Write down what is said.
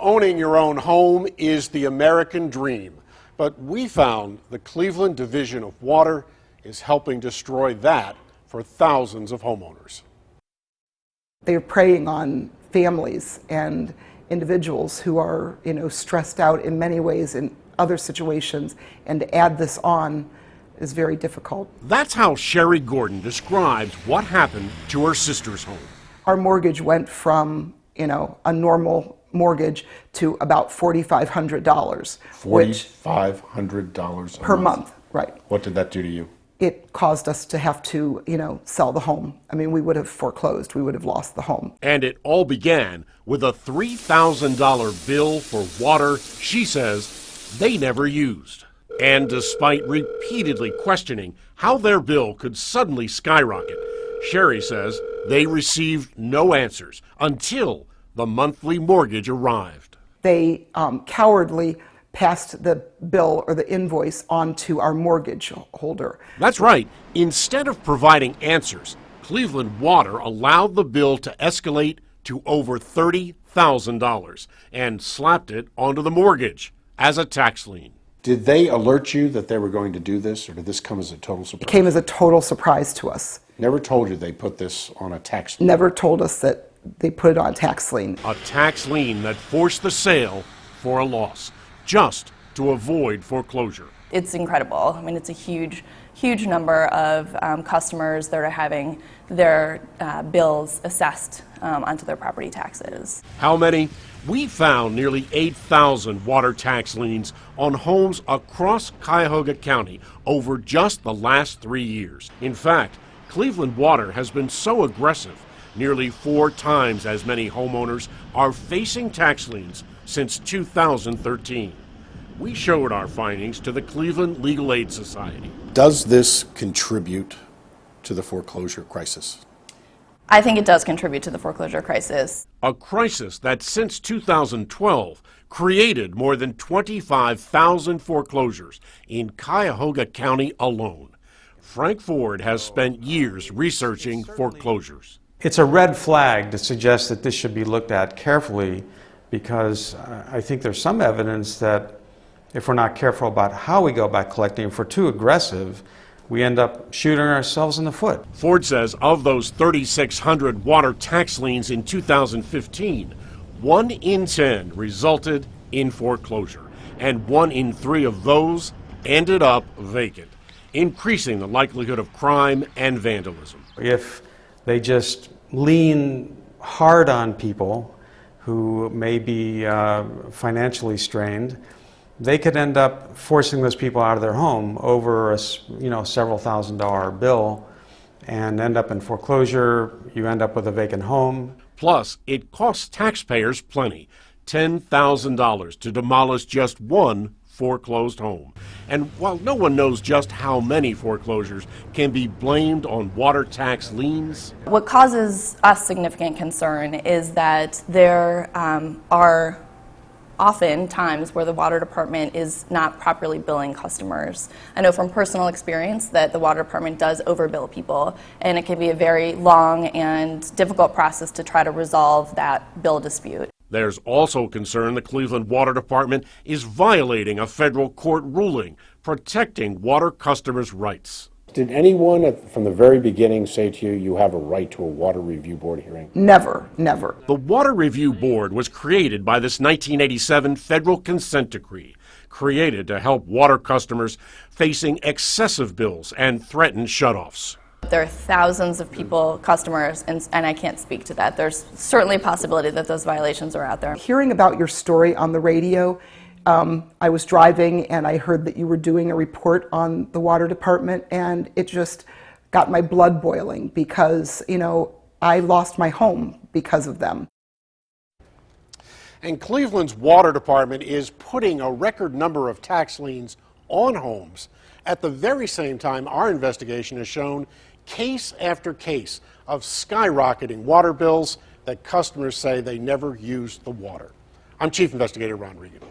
owning your own home is the American dream, but we found the Cleveland Division of Water is helping destroy that for thousands of homeowners. They're preying on families and individuals who are, stressed out in many ways in other situations, and to add this on is very difficult. That's how Sherry Gordon describes what happened to her sister's home. Our mortgage went from, a normal mortgage to about $4,500. $4,500 per month, right. What did that do to you? It caused us to have to, sell the home. I mean, we would have foreclosed. We would have lost the home. And it all began with a $3,000 bill for water she says they never used. And despite repeatedly questioning how their bill could suddenly skyrocket, Sherry says they received no answers until the monthly mortgage arrived. They cowardly passed the bill or the invoice on to our mortgage holder. That's right. Instead of providing answers, Cleveland Water allowed the bill to escalate to over $30,000 and slapped it onto the mortgage as a tax lien. Did they alert you that they were going to do this, or did this come as a total surprise? It came as a total surprise to us. Never told you they put this on a tax lien? Never told us that they put it on tax lien. A tax lien that forced the sale for a loss, just to avoid foreclosure. It's incredible. I mean, it's a huge number of customers that are having their bills assessed onto their property taxes. How many? We found nearly 8,000 water tax liens on homes across Cuyahoga County over just the last 3 years. In fact, Cleveland Water has been so aggressive, nearly 4 times as many homeowners are facing tax liens since 2013. We showed our findings to the Cleveland Legal Aid Society. Does this contribute to the foreclosure crisis? I think it does contribute to the foreclosure crisis. A crisis that since 2012 created more than 25,000 foreclosures in Cuyahoga County alone. Frank Ford has spent years researching foreclosures. It's a red flag to suggest that this should be looked at carefully, because I think there's some evidence that if we're not careful about how we go about collecting, if we're too aggressive, we end up shooting ourselves in the foot. Ford says of those 3,600 water tax liens in 2015, 1 in 10 resulted in foreclosure, and 1 in 3 of those ended up vacant, increasing the likelihood of crime and vandalism. If they just lean hard on people who may be financially strained, they could end up forcing those people out of their home over a several $1,000s bill and end up in foreclosure. You end up with a vacant home. Plus, it costs taxpayers plenty, $10,000 to demolish just one foreclosed home. And while no one knows just how many foreclosures can be blamed on water tax liens, What causes us significant concern is that there are often times where the water department is not properly billing customers. I know from personal experience that the water department does overbill people, and it can be a very long and difficult process to try to resolve that bill dispute. there's also concern the Cleveland Water Department is violating a federal court ruling protecting water customers' rights. Did anyone from the very beginning say to you, you have a right to a water review board hearing? Never, never. The Water Review Board was created by this 1987 federal consent decree, created to help water customers facing excessive bills and threatened shutoffs. There are thousands of people, customers, and I can't speak to that. There's certainly a possibility that those violations are out there. Hearing about your story on the radio, I was driving and I heard that you were doing a report on the water department, and it just got my blood boiling because, you know, I lost my home because of them. And Cleveland's water department is putting a record number of tax liens on homes. At the very same time, our investigation has shown case after case of skyrocketing water bills that customers say they never used the water. I'm Chief Investigator Ron Regan.